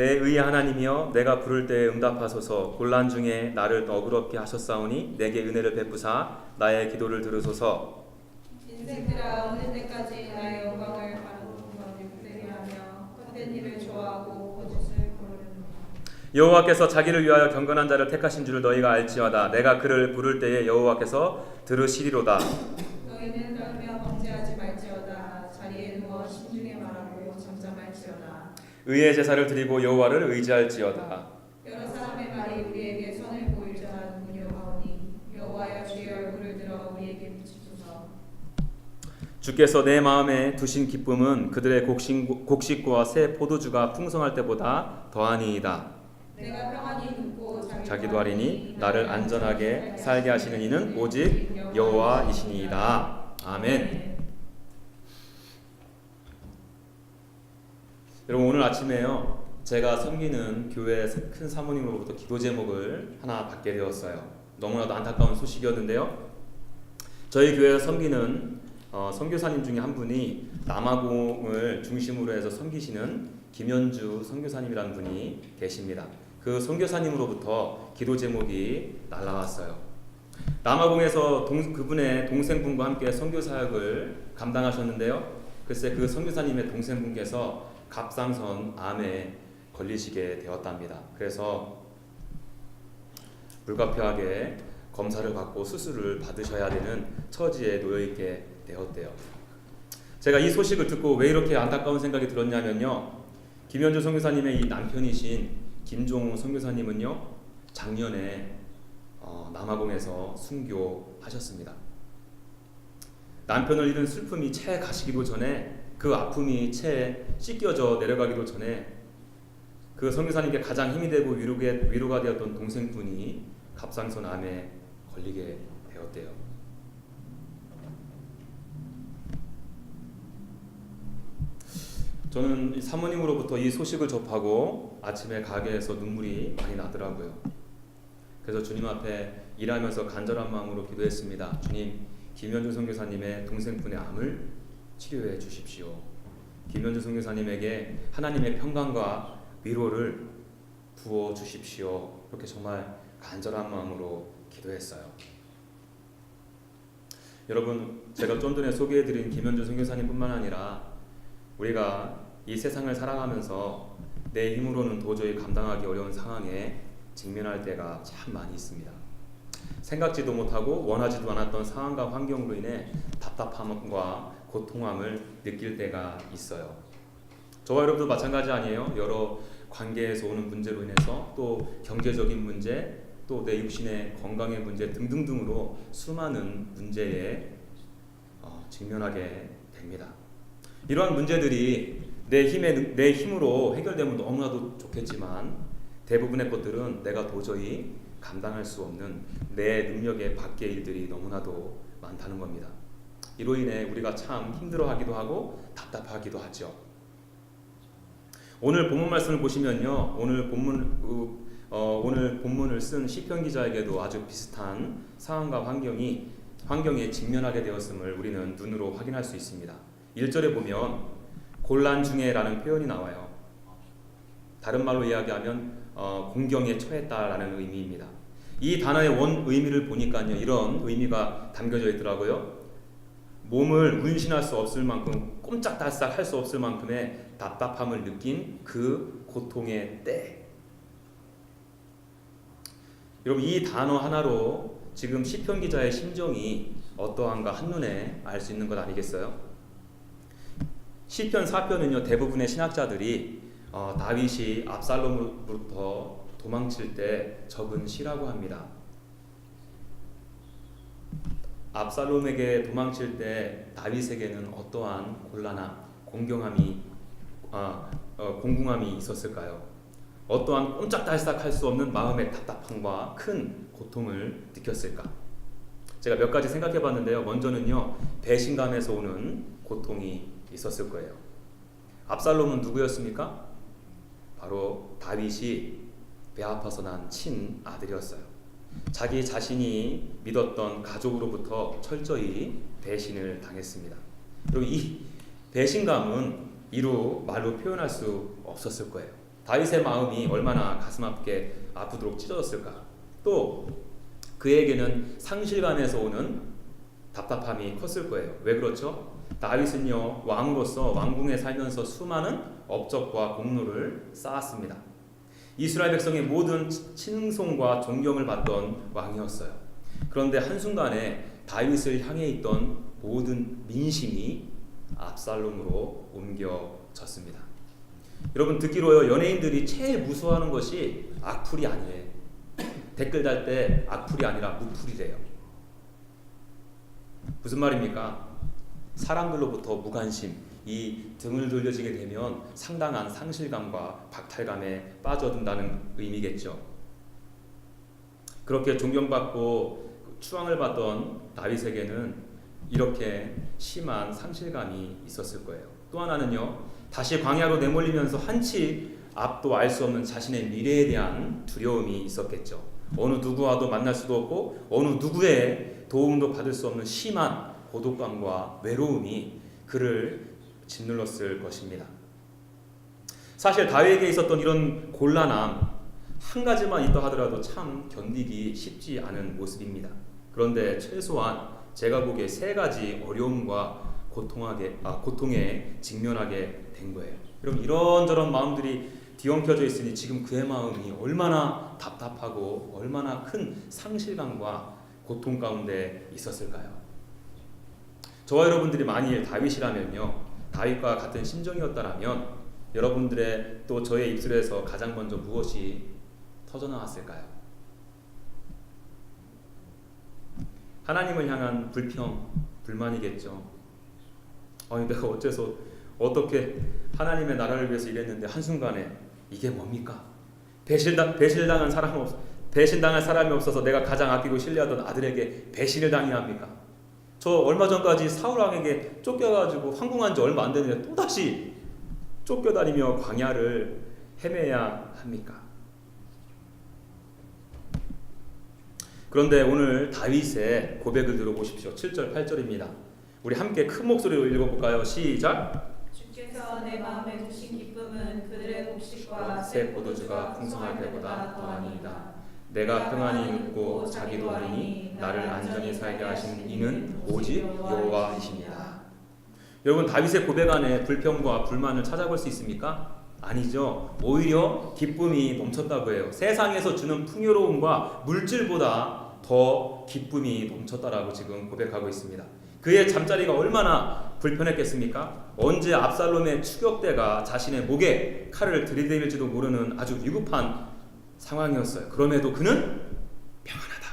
내 의의 하나님이여 내가 부를 때에 응답하소서. 곤란 중에 나를 너그럽게 하셨사오니 내게 은혜를 베푸사 나의 기도를 들으소서. 인생들아 어느 때까지 나의 영광을 바라보게 하며 헛된 일을 좋아하고 거짓을 고르느냐. 여호와께서 자기를 위하여 경건한 자를 택하신 줄을 너희가 알지어다. 내가 그를 부를 때에 여호와께서 들으시리로다. 너희는 떨며 범죄하지 말지어다. 자리에 누워 신중히 말하고 잠잠할지어다. 의의 제사를 드리고 여호와를 의지할지어다. 여러 사람의 말이 우리에게 선을 보일 줄 아는 여호와오니 여호와여 주의 얼굴을 들어 우리에게 비추소서. 주께서 내 마음에 두신 기쁨은 그들의 곡식과 새 포도주가 풍성할 때보다 더하니이다. 내가 평안히 눕고 자기도 하리니 나를 안전하게 살게 하시는 이는 오직 여호와이시니이다. 아멘. 여러분, 오늘 아침에요 제가 섬기는 교회 큰 사모님으로부터 기도 제목을 하나 받게 되었어요. 너무나도 안타까운 소식이었는데요, 저희 교회에서 섬기는 선교사님 중에 한 분이 남아공을 중심으로 해서 섬기시는 김현주 선교사님이라는 분이 계십니다. 그 선교사님으로부터 기도 제목이 날라왔어요. 남아공에서 그분의 동생분과 함께 선교 사역을 감당하셨는데요, 글쎄 그 선교사님의 동생분께서 갑상선 암에 걸리시게 되었답니다. 그래서 불가피하게 검사를 받고 수술을 받으셔야 되는 처지에 놓여 있게 되었대요. 제가 이 소식을 듣고 왜 이렇게 안타까운 생각이 들었냐면요, 김현주 선교사님의 이 남편이신 김종우 선교사님은요 작년에 남아공에서 순교하셨습니다. 남편을 잃은 슬픔이 채 가시기도 전에, 그 아픔이 채 씻겨져 내려가기도 전에 그 선교사님께 가장 힘이 되고 위로가 되었던 동생분이 갑상선 암에 걸리게 되었대요. 저는 사모님으로부터 이 소식을 접하고 아침에 가게에서 눈물이 많이 나더라고요. 그래서 주님 앞에 일하면서 간절한 마음으로 기도했습니다. 주님, 김현주 선교사님의 동생분의 암을 치료해 주십시오. 김현주 선교사님에게 하나님의 평강과 위로를 부어 주십시오. 이렇게 정말 간절한 마음으로 기도했어요. 여러분, 제가 좀 전에 소개해드린 김현주 선교사님뿐만 아니라 우리가 이 세상을 살아가면서 내 힘으로는 도저히 감당하기 어려운 상황에 직면할 때가 참 많이 있습니다. 생각지도 못하고 원하지도 않았던 상황과 환경으로 인해 답답함과 고통함을 느낄 때가 있어요. 저와 여러분도 마찬가지 아니에요? 여러 관계에서 오는 문제로 인해서, 또 경제적인 문제, 또 내 육신의 건강의 문제 등등등으로 수많은 문제에 직면하게 됩니다. 이러한 문제들이 내 힘으로 해결되면 너무나도 좋겠지만 대부분의 것들은 내가 도저히 감당할 수 없는 내 능력의 밖의 일들이 너무나도 많다는 겁니다. 이로 인해 우리가 참 힘들어하기도 하고 답답하기도 하죠. 오늘 본문 말씀을 보시면요, 오늘 본문을 쓴 시편 기자에게도 아주 비슷한 상황과 환경에 직면하게 되었음을 우리는 눈으로 확인할 수 있습니다. 1절에 보면 곤란 중에라는 표현이 나와요. 다른 말로 이야기하면 공경에 처했다라는 의미입니다. 이 단어의 원 의미를 보니까요, 이런 의미가 담겨져 있더라고요. 몸을 운신할 수 없을 만큼, 꼼짝달싹 할 수 없을 만큼의 답답함을 느낀 그 고통의 때. 여러분, 이 단어 하나로 지금 시편 기자의 심정이 어떠한가 한눈에 알 수 있는 것 아니겠어요? 시편 4편은요, 대부분의 신학자들이 다윗이 압살롬으로부터 도망칠 때 적은 시라고 합니다. 압살롬에게 도망칠 때 다윗에게는 어떠한 곤란함, 공공함이 있었을까요? 어떠한 꼼짝달싹 할 수 없는 마음의 답답함과 큰 고통을 느꼈을까? 제가 몇 가지 생각해 봤는데요. 먼저는요, 배신감에서 오는 고통이 있었을 거예요. 압살롬은 누구였습니까? 바로 다윗이 배 아파서 난 친아들이었어요. 자기 자신이 믿었던 가족으로부터 철저히 배신을 당했습니다. 그리고 이 배신감은 이루 말로 표현할 수 없었을 거예요. 다윗의 마음이 얼마나 가슴 아프도록 찢어졌을까. 또 그에게는 상실감에서 오는 답답함이 컸을 거예요. 왜 그렇죠? 다윗은요, 왕으로서 왕궁에 살면서 수많은 업적과 공로를 쌓았습니다. 이스라엘 백성의 모든 칭송과 존경을 받던 왕이었어요. 그런데 한순간에 다윗을 향해 있던 모든 민심이 압살롬으로 옮겨졌습니다. 여러분, 듣기로요, 연예인들이 제일 무서워하는 것이 악플이 아니에요. 댓글 달 때 악플이 아니라 무플이래요. 무슨 말입니까? 사람들로부터 무관심, 이 등을 돌려지게 되면 상당한 상실감과 박탈감에 빠져든다는 의미겠죠. 그렇게 존경받고 추앙을 받던 다윗에게는 이렇게 심한 상실감이 있었을 거예요. 또 하나는요, 다시 광야로 내몰리면서 한치 앞도 알 수 없는 자신의 미래에 대한 두려움이 있었겠죠. 어느 누구와도 만날 수도 없고 어느 누구의 도움도 받을 수 없는 심한 고독감과 외로움이 그를 짓눌렀을 것입니다. 사실 다윗에게 있었던 이런 곤란함 한 가지만 있다 하더라도 참 견디기 쉽지 않은 모습입니다. 그런데 최소한 제가 보기에 세 가지 어려움과 고통에 직면하게 된 거예요. 여러분, 이런저런 마음들이 뒤엉켜져 있으니 지금 그의 마음이 얼마나 답답하고 얼마나 큰 상실감과 고통 가운데 있었을까요? 저와 여러분들이 만일 다윗이라면요, 다윗과 같은 심정이었다면 여러분들의 또 저의 입술에서 가장 먼저 무엇이 터져나왔을까요? 하나님을 향한 불평, 불만이겠죠. 내가 어떻게 하나님의 나라를 위해서 일했는데 한순간에 이게 뭡니까? 배신당할 사람이 없어서 내가 가장 아끼고 신뢰하던 아들에게 배신을 당해야 합니까? 저 얼마 전까지 사울 왕에게 쫓겨가지고 황궁한 지 얼마 안 됐는데 또다시 쫓겨다니며 광야를 헤매야 합니까? 그런데 오늘 다윗의 고백을 들어보십시오. 7절 8절입니다. 우리 함께 큰 목소리로 읽어볼까요? 시작. 주께서 내 마음에 두신 기쁨은 그들의 곡식과 새 포도주가 풍성할 때보다 더하니이다. 내가 평안히 눕고 자기도 하리니 나를 안전히 살게 하신 이는 오직 여호와이십니다. 여러분, 다윗의 고백 안에 불평과 불만을 찾아볼 수 있습니까? 아니죠. 오히려 기쁨이 넘쳤다고 해요. 세상에서 주는 풍요로움과 물질보다 더 기쁨이 넘쳤다라고 지금 고백하고 있습니다. 그의 잠자리가 얼마나 불편했겠습니까? 언제 압살롬의 추격대가 자신의 목에 칼을 들이댈지도 모르는 아주 위급한 상황이었어요. 그럼에도 그는 평안하다.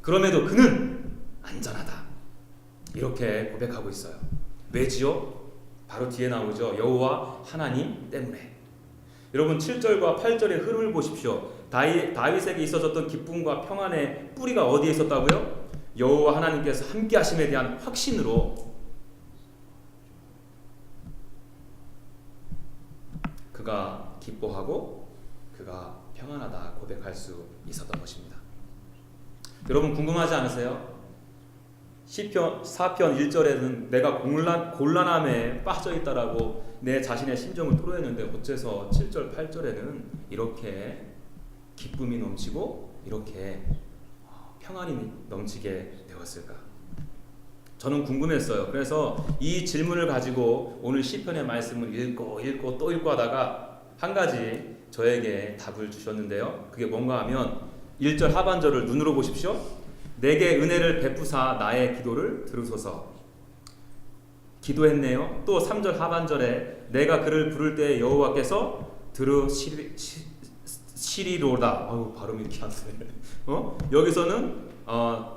그럼에도 그는 안전하다. 이렇게 고백하고 있어요. 왜지요? 바로 뒤에 나오죠. 여호와 하나님 때문에. 여러분, 7절과 8절의 흐름을 보십시오. 다윗에게 있어졌던 기쁨과 평안의 뿌리가 어디에 있었다고요? 여호와 하나님께서 함께 하심에 대한 확신으로 그가 기뻐하고 그가 평안하다 고백할 수 있었던 것입니다. 여러분, 궁금하지 않으세요? 시편 4편 1절에는 내가 곤란함에 빠져있다라고 내 자신의 심정을 토로했는데 어째서 7절 8절에는 이렇게 기쁨이 넘치고 이렇게 평안이 넘치게 되었을까? 저는 궁금했어요. 그래서 이 질문을 가지고 오늘 시편의 말씀을 읽고 또 읽고 하다가 한 가지 저에게 답을 주셨는데요. 그게 뭔가 하면 1절 하반절을 눈으로 보십시오. 내게 은혜를 베푸사 나의 기도를 들으소서. 기도했네요. 또 3절 하반절에 내가 그를 부를 때 여호와께서 들으시리로다. 발음이 이렇게 안 되네. 여기서는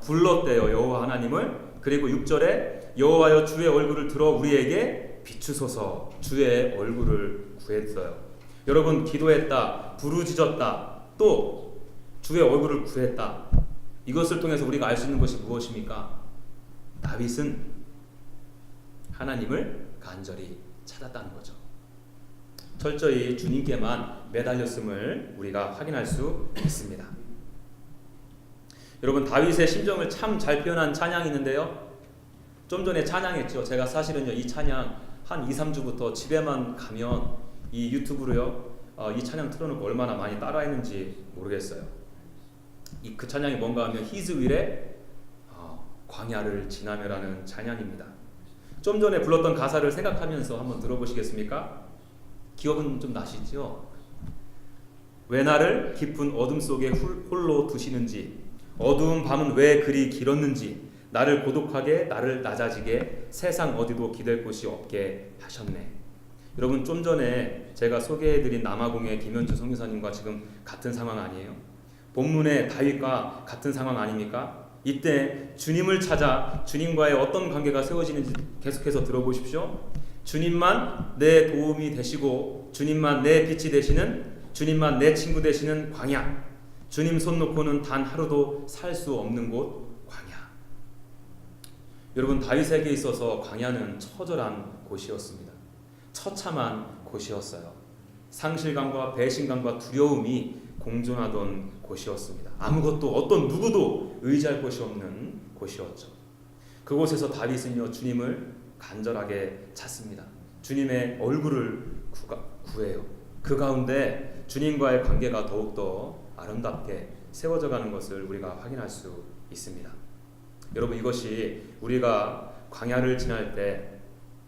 불렀대요, 여호와 하나님을. 그리고 6절에 여호와여 주의 얼굴을 들어 우리에게 비추소서. 주의 얼굴을 구했어요. 여러분, 기도했다, 부르짖었다, 또 주의 얼굴을 구했다. 이것을 통해서 우리가 알 수 있는 것이 무엇입니까? 다윗은 하나님을 간절히 찾았다는 거죠. 철저히 주님께만 매달렸음을 우리가 확인할 수 있습니다. 여러분, 다윗의 심정을 참 잘 표현한 찬양이 있는데요. 좀 전에 찬양했죠. 제가 사실은요, 이 찬양 한 2, 3주부터 집에만 가면 이 유튜브로요, 이 찬양 틀어놓고 얼마나 많이 따라했는지 모르겠어요. 그 찬양이 뭔가 하면 히즈윌의 광야를 지나며라는 찬양입니다. 좀 전에 불렀던 가사를 생각하면서 한번 들어보시겠습니까? 기억은 좀 나시죠? 왜 나를 깊은 어둠 속에 홀로 두시는지, 어두운 밤은 왜 그리 길었는지, 나를 고독하게 나를 낮아지게 세상 어디도 기댈 곳이 없게 하셨네. 여러분, 좀 전에 제가 소개해드린 남아공의 김현주 선교사님과 지금 같은 상황 아니에요? 본문의 다윗과 같은 상황 아닙니까? 이때 주님을 찾아 주님과의 어떤 관계가 세워지는지 계속해서 들어보십시오. 주님만 내 도움이 되시고, 주님만 내 빛이 되시는, 주님만 내 친구 되시는 광야, 주님 손 놓고는 단 하루도 살 수 없는 곳 광야. 여러분, 다윗에게 있어서 광야는 처절한 곳이었습니다. 처참한 곳이었어요. 상실감과 배신감과 두려움이 공존하던 곳이었습니다. 아무것도 어떤 누구도 의지할 곳이 없는 곳이었죠. 그곳에서 다윗은요, 주님을 간절하게 찾습니다. 주님의 얼굴을 구해요. 그 가운데 주님과의 관계가 더욱더 아름답게 세워져 가는 것을 우리가 확인할 수 있습니다. 여러분, 이것이 우리가 광야를 지날 때,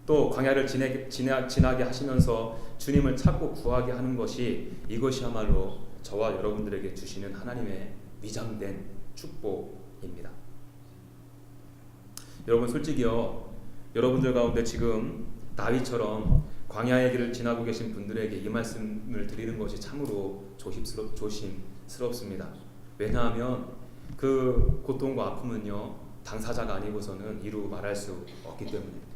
또 광야를 지나게 하시면서 주님을 찾고 구하게 하는 것이, 이것이야말로 저와 여러분들에게 주시는 하나님의 위장된 축복입니다. 여러분, 솔직히요, 여러분들 가운데 지금 다윗처럼 광야의 길을 지나고 계신 분들에게 이 말씀을 드리는 것이 참으로 조심스럽습니다. 왜냐하면 그 고통과 아픔은요, 당사자가 아니고서는 이루 말할 수 없기 때문입니다.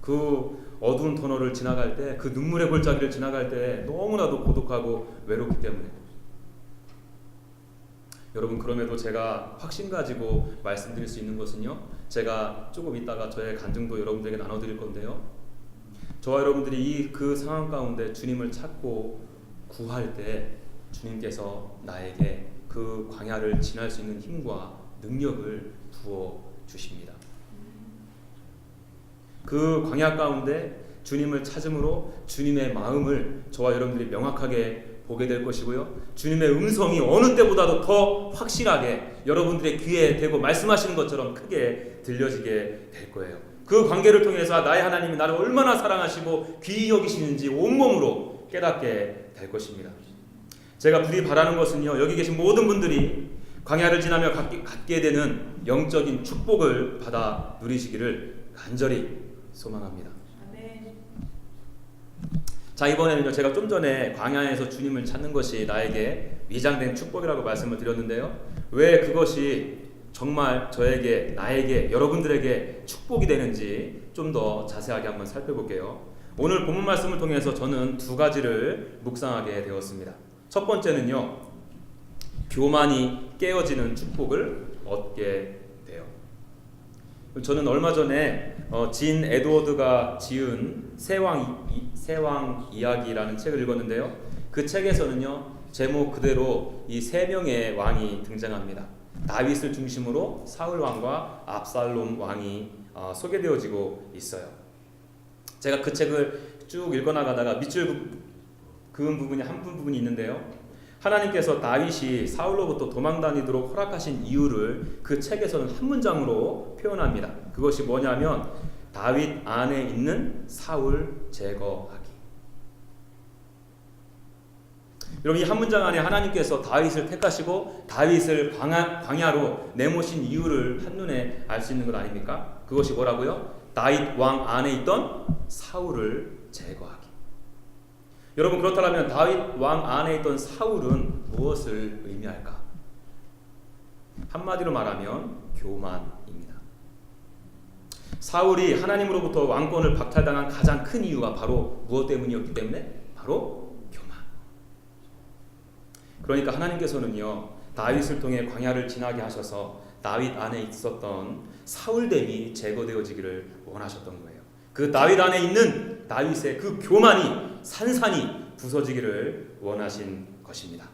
그 어두운 터널을 지나갈 때, 그 눈물의 골짜기를 지나갈 때 너무나도 고독하고 외롭기 때문에. 여러분, 그럼에도 제가 확신 가지고 말씀드릴 수 있는 것은요, 제가 조금 있다가 저의 간증도 여러분들에게 나눠드릴 건데요, 저와 여러분들이 그 상황 가운데 주님을 찾고 구할 때 주님께서 나에게 그 광야를 지날 수 있는 힘과 능력을 부어 주십니다. 그 광야 가운데 주님을 찾음으로 주님의 마음을 저와 여러분들이 명확하게 보게 될 것이고요, 주님의 음성이 어느 때보다도 더 확실하게 여러분들의 귀에 대고 말씀하시는 것처럼 크게 들려지게 될 거예요. 그 관계를 통해서 나의 하나님이 나를 얼마나 사랑하시고 귀히 여기시는지 온몸으로 깨닫게 될 것입니다. 제가 부디 바라는 것은요, 여기 계신 모든 분들이 광야를 지나며 갖게 되는 영적인 축복을 받아 누리시기를 간절히 소망합니다. 자, 이번에는요, 제가 좀 전에 광야에서 주님을 찾는 것이 나에게 위장된 축복이라고 말씀을 드렸는데요, 왜 그것이 정말 저에게, 나에게, 여러분들에게 축복이 되는지 좀 더 자세하게 한번 살펴볼게요. 오늘 본문 말씀을 통해서 저는 두 가지를 묵상하게 되었습니다. 첫 번째는요, 교만이 깨어지는 축복을 얻게 돼요. 저는 얼마 전에 진 에드워드가 지은 세왕 이야기라는 책을 읽었는데요, 그 책에서는요, 제목 그대로 이 세 명의 왕이 등장합니다. 다윗을 중심으로 사울 왕과 압살롬 왕이 소개되어지고 있어요. 제가 그 책을 쭉 읽어나가다가 밑줄 그은 부분이 한 부분이 있는데요, 하나님께서 다윗이 사울로부터 도망다니도록 허락하신 이유를 그 책에서는 한 문장으로 표현합니다. 그것이 뭐냐면 다윗 안에 있는 사울 제거하기. 여러분, 이 한 문장 안에 하나님께서 다윗을 택하시고 다윗을 광야로 내모신 이유를 한눈에 알 수 있는 것 아닙니까? 그것이 뭐라고요? 다윗 왕 안에 있던 사울을 제거하기. 여러분, 그렇다면 다윗 왕 안에 있던 사울은 무엇을 의미할까? 한마디로 말하면 교만입니다. 사울이 하나님으로부터 왕권을 박탈당한 가장 큰 이유가 바로 무엇 때문이었기 때문에? 바로 교만. 그러니까 하나님께서는요, 다윗을 통해 광야를 지나게 하셔서 다윗 안에 있었던 사울됨이 제거되어지기를 원하셨던 거예요. 그 다윗 안에 있는 다윗의 그 교만이 산산이 부서지기를 원하신 것입니다.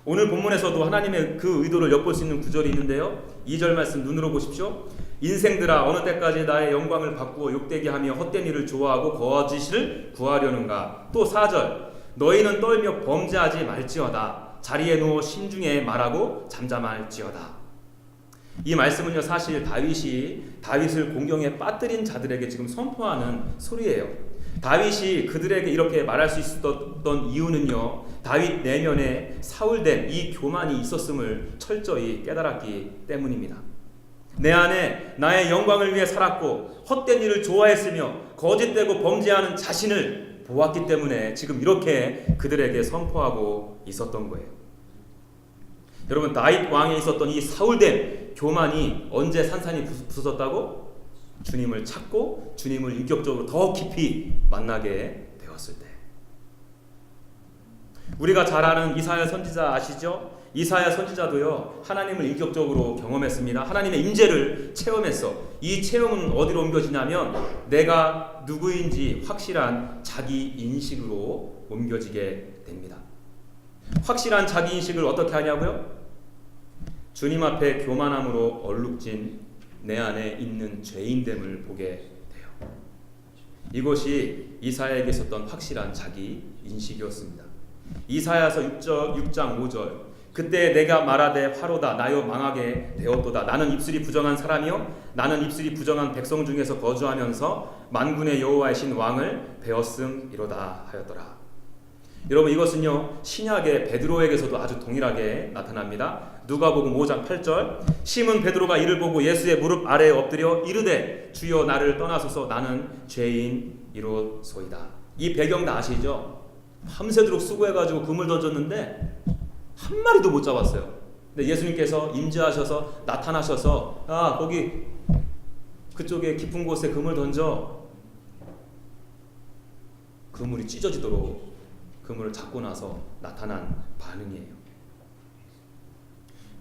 오늘 본문에서도 하나님의 그 의도를 엿볼 수 있는 구절이 있는데요, 2절 말씀 눈으로 보십시오. 인생들아, 어느 때까지 나의 영광을 바꾸어 욕되게 하며 헛된 일을 좋아하고 거짓을 구하려는가. 또 4절, 너희는 떨며 범죄하지 말지어다. 자리에 누워 심중에 말하고 잠잠할지어다. 이 말씀은요, 사실 다윗이 다윗을 공경에 빠뜨린 자들에게 지금 선포하는 소리예요. 다윗이 그들에게 이렇게 말할 수 있었던 이유는요, 다윗 내면에 사울된 이 교만이 있었음을 철저히 깨달았기 때문입니다. 내 안에 나의 영광을 위해 살았고 헛된 일을 좋아했으며 거짓되고 범죄하는 자신을 보았기 때문에 지금 이렇게 그들에게 선포하고 있었던 거예요. 여러분, 다윗 왕에 있었던 이 사울된 교만이 언제 산산이 부서졌다고? 주님을 찾고 주님을 인격적으로 더 깊이 만나게 되었을 때. 우리가 잘 아는 이사야 선지자 아시죠? 이사야 선지자도요, 하나님을 인격적으로 경험했습니다. 하나님의 임재를 체험했어. 이 체험은 어디로 옮겨지냐면 내가 누구인지 확실한 자기 인식으로 옮겨지게 됩니다. 확실한 자기 인식을 어떻게 하냐고요? 주님 앞에 교만함으로 얼룩진 내 안에 있는 죄인됨을 보게 돼요. 이것이 이사야에게 있었던 확실한 자기 인식이었습니다. 이사야서 6장 5절, 그때 내가 말하되 화로다 나여 망하게 되었도다. 나는 입술이 부정한 사람이요 나는 입술이 부정한 백성 중에서 거주하면서 만군의 여호와의 신 왕을 배웠음이로다 하였더라. 여러분, 이것은요 신약의 베드로에게서도 아주 동일하게 나타납니다. 누가복음 5장 8절, 시몬 베드로가 이를 보고 예수의 무릎 아래에 엎드려 이르되 주여 나를 떠나소서 나는 죄인이로소이다. 이 배경 다 아시죠? 밤새도록 수고해가지고 그물 던졌는데 한 마리도 못 잡았어요. 근데 예수님께서 임재하셔서 나타나셔서 거기 그쪽에 깊은 곳에 그물 던져. 그물이 찢어지도록 그물을 잡고 나서 나타난 반응이에요.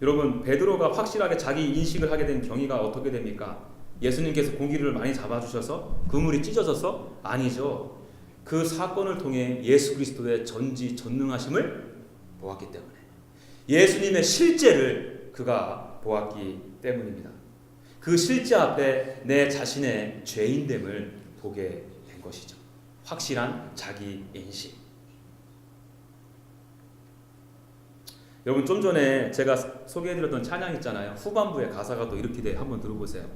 여러분, 베드로가 확실하게 자기 인식을 하게 된 경위가 어떻게 됩니까? 예수님께서 고기를 많이 잡아주셔서 그물이 찢어져서? 아니죠. 그 사건을 통해 예수 그리스도의 전지전능하심을 보았기 때문에, 예수님의 실제를 그가 보았기 때문입니다. 그 실제 앞에 내 자신의 죄인됨을 보게 된 것이죠. 확실한 자기 인식. 여러분, 좀 전에 제가 소개해드렸던 찬양 있잖아요. 후반부의 가사가 또 이렇게 돼. 한번 들어보세요.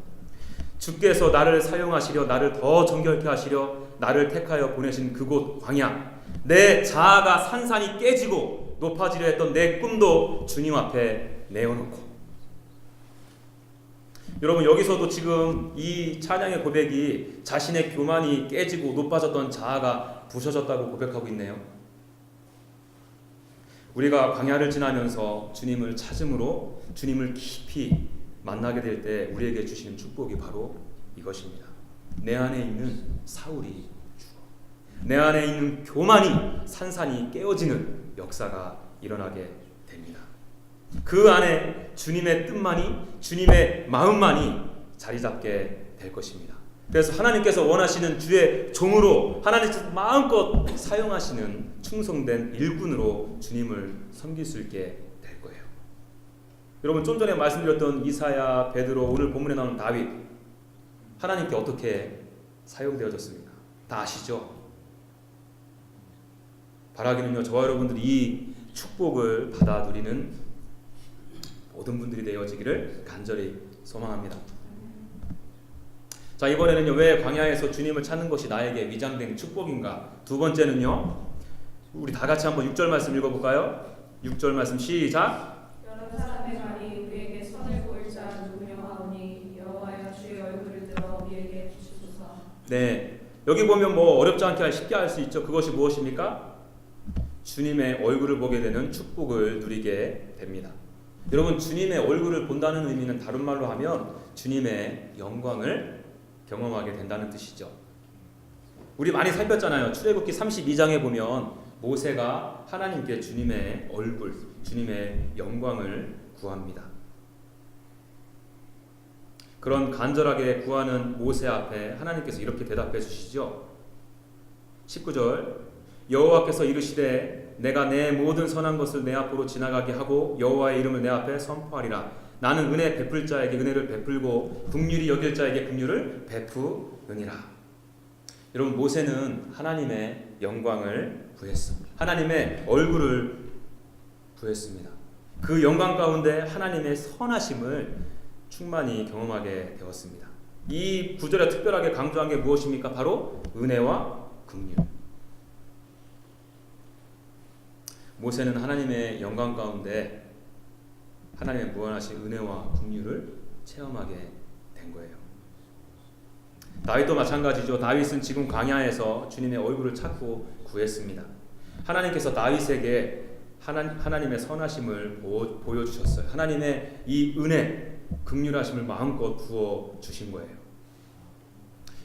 주께서 나를 사용하시려 나를 더 정결케 하시려 나를 택하여 보내신 그곳 광야, 내 자아가 산산이 깨지고 높아지려 했던 내 꿈도 주님 앞에 내어놓고. 여러분, 여기서도 지금 이 찬양의 고백이 자신의 교만이 깨지고 높아졌던 자아가 부서졌다고 고백하고 있네요. 우리가 광야를 지나면서 주님을 찾음으로 주님을 깊이 만나게 될 때 우리에게 주시는 축복이 바로 이것입니다. 내 안에 있는 사울이 죽어, 내 안에 있는 교만이 산산이 깨어지는 역사가 일어나게 됩니다. 그 안에 주님의 뜻만이, 주님의 마음만이 자리 잡게 될 것입니다. 그래서 하나님께서 원하시는 주의 종으로 하나님께서 마음껏 사용하시는 충성된 일꾼으로 주님을 섬길 수 있게 될 거예요. 여러분, 좀 전에 말씀드렸던 이사야, 베드로, 오늘 본문에 나오는 다윗, 하나님께 어떻게 사용되어졌습니까? 다 아시죠? 바라기는요, 저와 여러분들이 이 축복을 받아 누리는 모든 분들이 되어지기를 간절히 소망합니다. 자, 이번에는요, 왜 광야에서 주님을 찾는 것이 나에게 위장된 축복인가? 두 번째는요, 우리 다 같이 한번 6절 말씀 읽어볼까요? 6절 말씀 시작. 여러 사람의 말이 우리에게 선을 보일 자 누구냐 하오니 여호와여 주의 얼굴을 들어 우리에게 주시소서. 네, 여기 보면 뭐 어렵지 않게 쉽게 할 수 있죠. 그것이 무엇입니까? 주님의 얼굴을 보게 되는 축복을 누리게 됩니다. 여러분, 주님의 얼굴을 본다는 의미는 다른 말로 하면 주님의 영광을 경험하게 된다는 뜻이죠. 우리 많이 살폈잖아요. 출애굽기 32장에 보면 모세가 하나님께 주님의 얼굴, 주님의 영광을 구합니다. 그런 간절하게 구하는 모세 앞에 하나님께서 이렇게 대답해 주시죠. 19절, 여호와께서 이르시되 내가 내 모든 선한 것을 내 앞으로 지나가게 하고 여호와의 이름을 내 앞에 선포하리라. 나는 은혜 베풀 자에게 은혜를 베풀고 긍휼히 여길 자에게 긍휼을 베푸느니라. 여러분, 모세는 하나님의 영광을 구했습니다. 하나님의 얼굴을 구했습니다. 그 영광 가운데 하나님의 선하심을 충만히 경험하게 되었습니다. 이 구절에 특별하게 강조한 게 무엇입니까? 바로 은혜와 긍휼. 모세는 하나님의 영광 가운데 하나님의 무한하신 은혜와 긍휼을 체험하게 된 거예요. 다윗도 마찬가지죠. 다윗은 지금 광야에서 주님의 얼굴을 찾고 구했습니다. 하나님께서 다윗에게 하나님의 선하심을 보여주셨어요. 하나님의 이 은혜, 긍휼하심을 마음껏 부어 주신 거예요.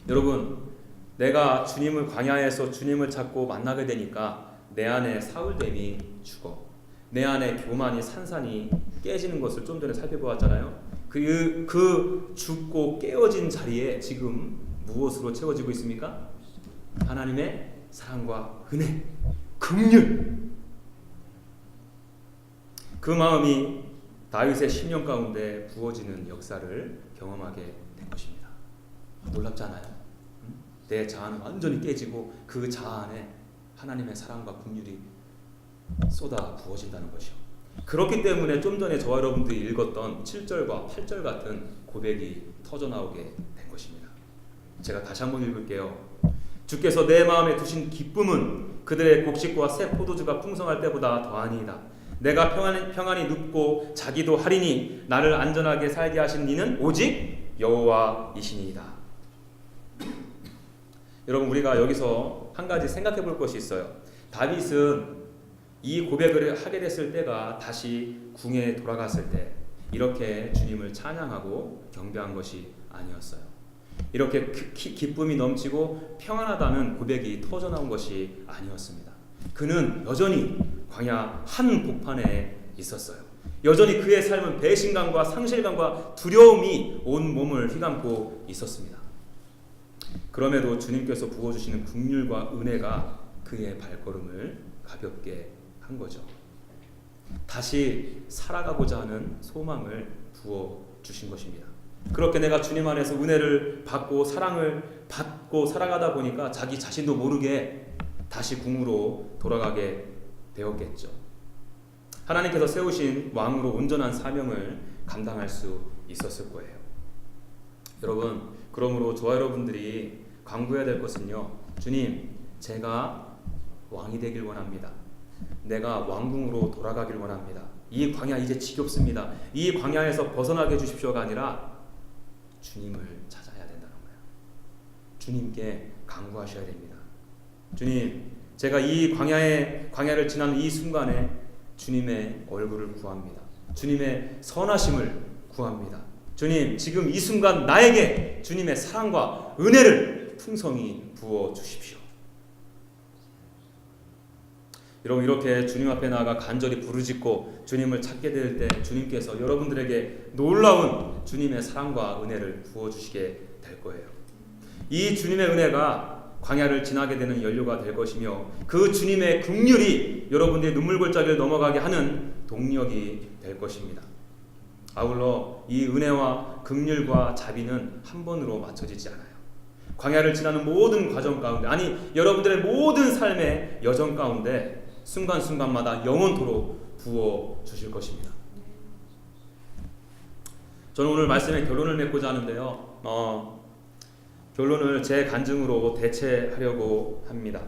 여러분, 내가 광야에서 주님을 찾고 만나게 되니까 내 안에 사울됨이 죽어, 내 안에 교만이 산산이 깨지는 것을 좀 전에 살펴보았잖아요. 그 죽고 깨어진 자리에 지금 무엇으로 채워지고 있습니까? 하나님의 사랑과 은혜, 긍휼. 그 마음이 다윗의 심령 가운데 부어지는 역사를 경험하게 된 것입니다. 놀랍잖아요. 내 자아는 완전히 깨지고 그 자아 안에 하나님의 사랑과 긍휼이 쏟아 부어진다는 것이요. 그렇기 때문에 좀 전에 저와 여러분들이 읽었던 7절과 8절 같은 고백이 터져나오게 된 것입니다. 제가 다시 한번 읽을게요. 주께서 내 마음에 두신 기쁨은 그들의 곡식과 새 포도주가 풍성할 때보다 더하니이다. 내가 평안히 눕고 자기도 하리니 나를 안전하게 살게 하신 이는 오직 여호와이시니이다. 여러분, 우리가 여기서 한 가지 생각해 볼 것이 있어요. 다윗은 이 고백을 하게 됐을 때가 다시 궁에 돌아갔을 때 이렇게 주님을 찬양하고 경배한 것이 아니었어요. 이렇게 기쁨이 넘치고 평안하다는 고백이 터져나온 것이 아니었습니다. 그는 여전히 광야 한 복판에 있었어요. 여전히 그의 삶은 배신감과 상실감과 두려움이 온 몸을 휘감고 있었습니다. 그럼에도 주님께서 부어주시는 긍휼과 은혜가 그의 발걸음을 가볍게 한 거죠. 다시 살아가고자 하는 소망을 부어주신 것입니다. 그렇게 내가 주님 안에서 은혜를 받고 사랑을 받고 살아가다 보니까 자기 자신도 모르게 다시 궁으로 돌아가게 되었겠죠. 하나님께서 세우신 왕으로 온전한 사명을 감당할 수 있었을 거예요. 여러분, 그러므로 저와 여러분들이 간구해야 될 것은요, 주님, 제가 왕이 되길 원합니다. 내가 왕궁으로 돌아가길 원합니다. 이 광야 이제 지겹습니다. 이 광야에서 벗어나게 해주십시오가 아니라 주님을 찾아야 된다는 거예요. 주님께 간구하셔야 됩니다. 주님, 제가 이 광야를 지나는 이 순간에 주님의 얼굴을 구합니다. 주님의 선하심을 구합니다. 주님, 지금 이 순간 나에게 주님의 사랑과 은혜를 풍성히 부어 주십시오. 여러분, 이렇게 주님 앞에 나아가 간절히 부르짖고 주님을 찾게 될 때 주님께서 여러분들에게 놀라운 주님의 사랑과 은혜를 부어 주시게 될 거예요. 이 주님의 은혜가 광야를 지나게 되는 연료가 될 것이며 그 주님의 긍휼이 여러분들의 눈물골짜기를 넘어가게 하는 동력이 될 것입니다. 아울러 이 은혜와 긍휼과 자비는 한 번으로 맞춰지지 않아요. 광야를 지나는 모든 과정 가운데, 아니 여러분들의 모든 삶의 여정 가운데 순간순간마다 영원토록 부어 주실 것입니다. 저는 오늘 말씀의 결론을 맺고자 하는데요. 결론을 제 간증으로 대체하려고 합니다.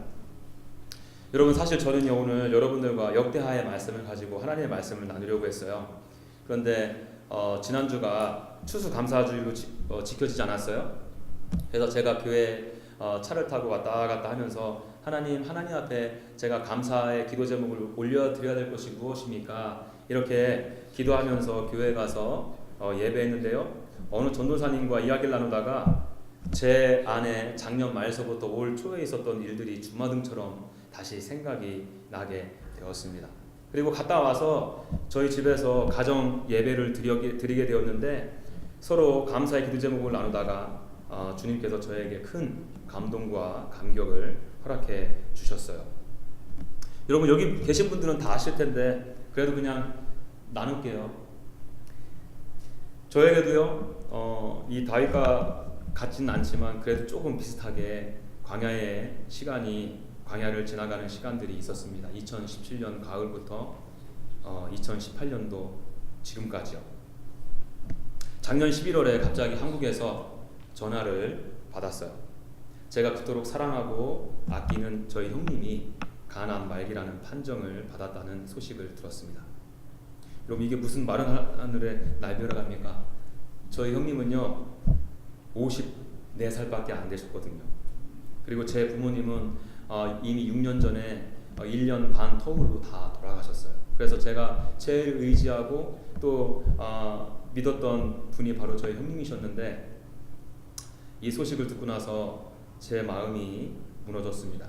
여러분, 사실 저는요, 오늘 여러분들과 역대하의 말씀을 가지고 하나님의 말씀을 나누려고 했어요. 그런데 지난주가 추수감사주일로 지켜지지 않았어요. 그래서 제가 교회 차를 타고 왔다 갔다 하면서 하나님 앞에 제가 감사의 기도 제목을 올려드려야 될 것이 무엇입니까? 이렇게 기도하면서 교회 가서 예배했는데요. 어느 전도사님과 이야기를 나누다가 제 안에 작년 말서부터 올 초에 있었던 일들이 주마등처럼 다시 생각이 나게 되었습니다. 그리고 갔다 와서 저희 집에서 가정 예배를 드리게 되었는데 서로 감사의 기도 제목을 나누다가 주님께서 저에게 큰 감동과 감격을 허락해 주셨어요. 여러분, 여기 계신 분들은 다 아실 텐데 그래도 그냥 나눌게요. 저에게도요, 이 다윗과 같지는 않지만 그래도 조금 비슷하게 광야를 지나가는 시간들이 있었습니다. 2017년 가을부터 2018년도 지금까지요. 작년 11월에 갑자기 한국에서 전화를 받았어요. 제가 그토록 사랑하고 아끼는 저희 형님이 가난 말기라는 판정을 받았다는 소식을 들었습니다. 여러분, 이게 무슨 마른 하늘에 날벼락입니까? 저희 형님은요 54살밖에 안 되셨거든요. 그리고 제 부모님은 이미 6년 전에 1년 반 터울로 다 돌아가셨어요. 그래서 제가 제일 의지하고 또 믿었던 분이 바로 저희 형님이셨는데, 이 소식을 듣고 나서 제 마음이 무너졌습니다.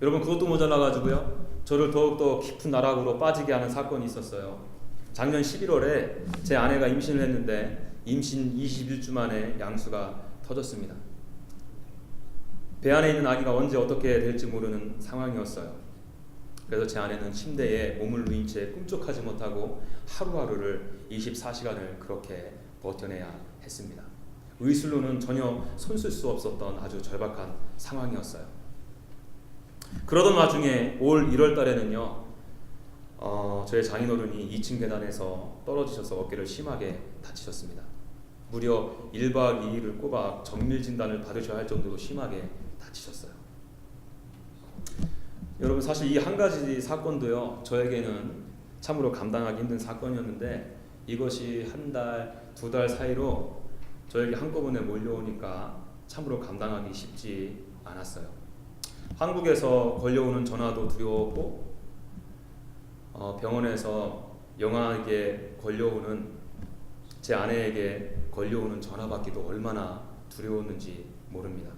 여러분, 그것도 모자라가지고요, 저를 더욱더 깊은 나락으로 빠지게 하는 사건이 있었어요. 작년 11월에 제 아내가 임신을 했는데 임신 21주 만에 양수가 터졌습니다. 배 안에 있는 아기가 언제 어떻게 될지 모르는 상황이었어요. 그래서 제 아내는 침대에 몸을 누인 채 꿈쩍하지 못하고 하루하루를 24시간을 그렇게 버텨내야 했습니다. 의술로는 전혀 손쓸 수 없었던 아주 절박한 상황이었어요. 그러던 와중에 올 1월 달에는요, 저의 장인어른이 2층 계단에서 떨어지셔서 어깨를 심하게 다치셨습니다. 무려 1박 2일을 꼬박 정밀 진단을 받으셔야 할 정도로 심하게 다치셨어요. 여러분, 사실 이 한 가지 사건도요, 저에게는 참으로 감당하기 힘든 사건이었는데, 이것이 한 달, 2달 사이로 저에게 한꺼번에 몰려오니까 참으로 감당하기 쉽지 않았어요. 한국에서 걸려오는 전화도 두려웠고, 병원에서 영아에게 걸려오는, 제 아내에게 걸려오는 전화 받기도 얼마나 두려웠는지 모릅니다.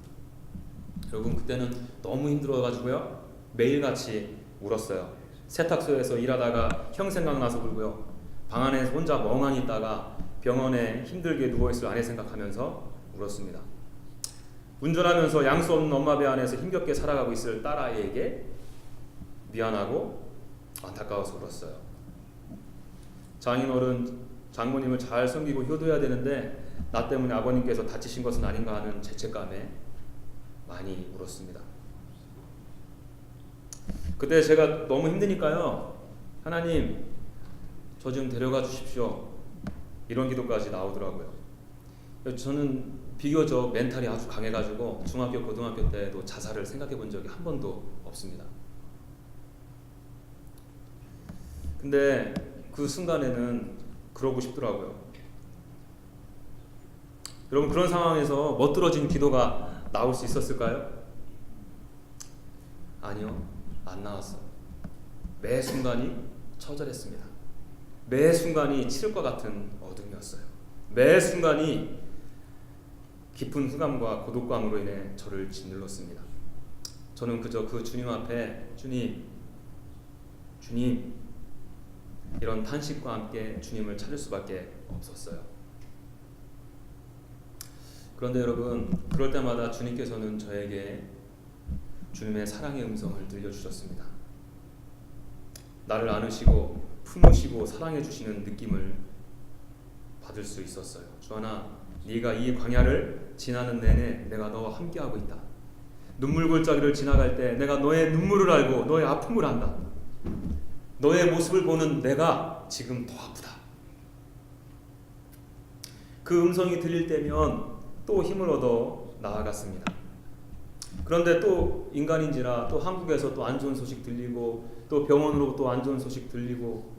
여러분, 그때는 너무 힘들어가지고요, 매일같이 울었어요. 세탁소에서 일하다가 형 생각나서 울고요, 방 안에 혼자 멍하니 있다가 병원에 힘들게 누워있을 아내 생각하면서 울었습니다. 운전하면서 양수 없는 엄마 배 안에서 힘겹게 살아가고 있을 딸아이에게 미안하고 안타까워서 울었어요. 장인어른, 장모님을 잘 섬기고 효도해야 되는데 나 때문에 아버님께서 다치신 것은 아닌가 하는 죄책감에 많이 울었습니다. 그때 제가 너무 힘드니까요, 하나님, 저 좀 데려가 주십시오, 이런 기도까지 나오더라고요. 저는 비교적 멘탈이 아주 강해가지고 중학교, 고등학교 때도 자살을 생각해 본 적이 한 번도 없습니다. 근데 그 순간에는 그러고 싶더라고요. 여러분, 그런 상황에서 멋들어진 기도가 나올 수 있었을까요? 아니요, 안 나왔어요. 매 순간이 처절했습니다. 매 순간이 칠흑과 같은 어둠이었어요. 매 순간이 깊은 흑암과 고독감으로 인해 저를 짓눌렀습니다. 저는 그저 그 주님 앞에 주님 이런 탄식과 함께 주님을 찾을 수밖에 없었어요. 그런데 여러분, 그럴 때마다 주님께서는 저에게 주님의 사랑의 음성을 들려주셨습니다. 나를 안으시고 품으시고 사랑해 주시는 느낌을 받을 수 있었어요. 주하나, 네가 이 광야를 지나는 내내 내가 너와 함께하고 있다. 눈물 골짜기를 지나갈 때 내가 너의 눈물을 알고 너의 아픔을 안다. 너의 모습을 보는 내가 지금 더 아프다. 그 음성이 들릴 때면 또 힘을 얻어 나아갔습니다. 그런데 또 인간인지라 또 한국에서 또 안 좋은 소식 들리고 또 병원으로 또 안 좋은 소식 들리고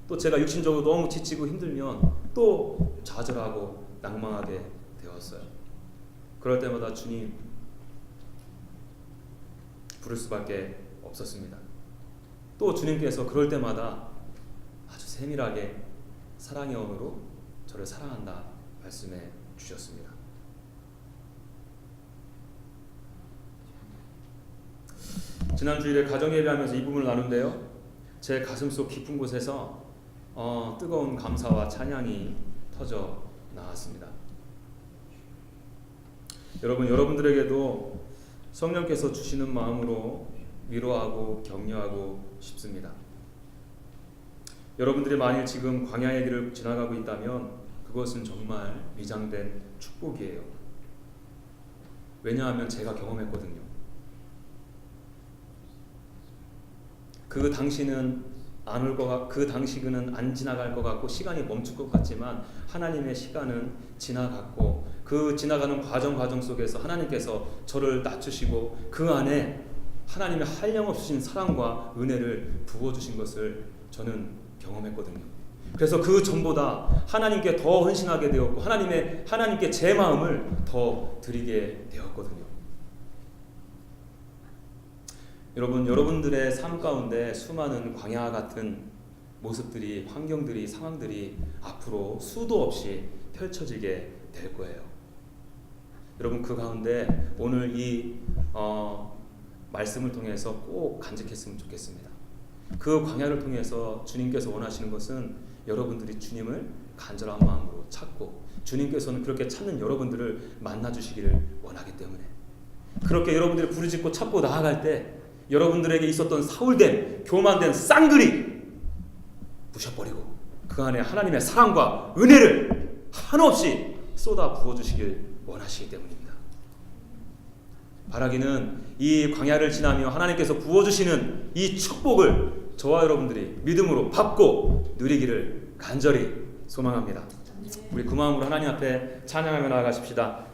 또 제가 육신적으로 너무 지치고 힘들면 또 좌절하고 낭망하게 되었어요. 그럴 때마다 주님 부를 수밖에 없었습니다. 또 주님께서 그럴 때마다 아주 세밀하게 사랑의 언어로 저를 사랑한다 말씀해 주셨습니다. 지난 주일에 가정 예배하면서 이 부분을 나눈데요, 제 가슴속 깊은 곳에서 뜨거운 감사와 찬양이 터져 나왔습니다. 여러분들에게도 성령께서 주시는 마음으로 위로하고 격려하고 싶습니다. 여러분들이 만일 지금 광야의 길을 지나가고 있다면 그것은 정말 위장된 축복이에요. 왜냐하면 제가 경험했거든요. 그 당시는 안 올 것 같, 그 당시는 안 지나갈 것 같고 시간이 멈출 것 같지만 하나님의 시간은 지나갔고 그 지나가는 과정 속에서 하나님께서 저를 낮추시고 그 안에 하나님의 한량없으신 사랑과 은혜를 부어주신 것을 저는 경험했거든요. 그래서 그 전보다 하나님께 더 헌신하게 되었고 하나님께 제 마음을 더 드리게 되었거든요. 여러분들의 삶 가운데 수많은 광야 같은 모습들이, 환경들이, 상황들이 앞으로 수도 없이 펼쳐지게 될 거예요. 여러분 그 가운데 오늘 이 말씀을 통해서 꼭 간직했으면 좋겠습니다. 그 광야를 통해서 주님께서 원하시는 것은 여러분들이 주님을 간절한 마음으로 찾고 주님께서는 그렇게 찾는 여러분들을 만나주시기를 원하기 때문에 그렇게 여러분들이 부르짖고 찾고 나아갈 때 여러분들에게 있었던 사울됨, 교만된 쌍그리 부셔버리고 그 안에 하나님의 사랑과 은혜를 한없이 쏟아 부어주시길 원하시기 때문입니다. 바라기는 이 광야를 지나며 하나님께서 부어주시는 이 축복을 저와 여러분들이 믿음으로 받고 누리기를 간절히 소망합니다. 우리 그 마음으로 하나님 앞에 찬양하며 나아가십시다.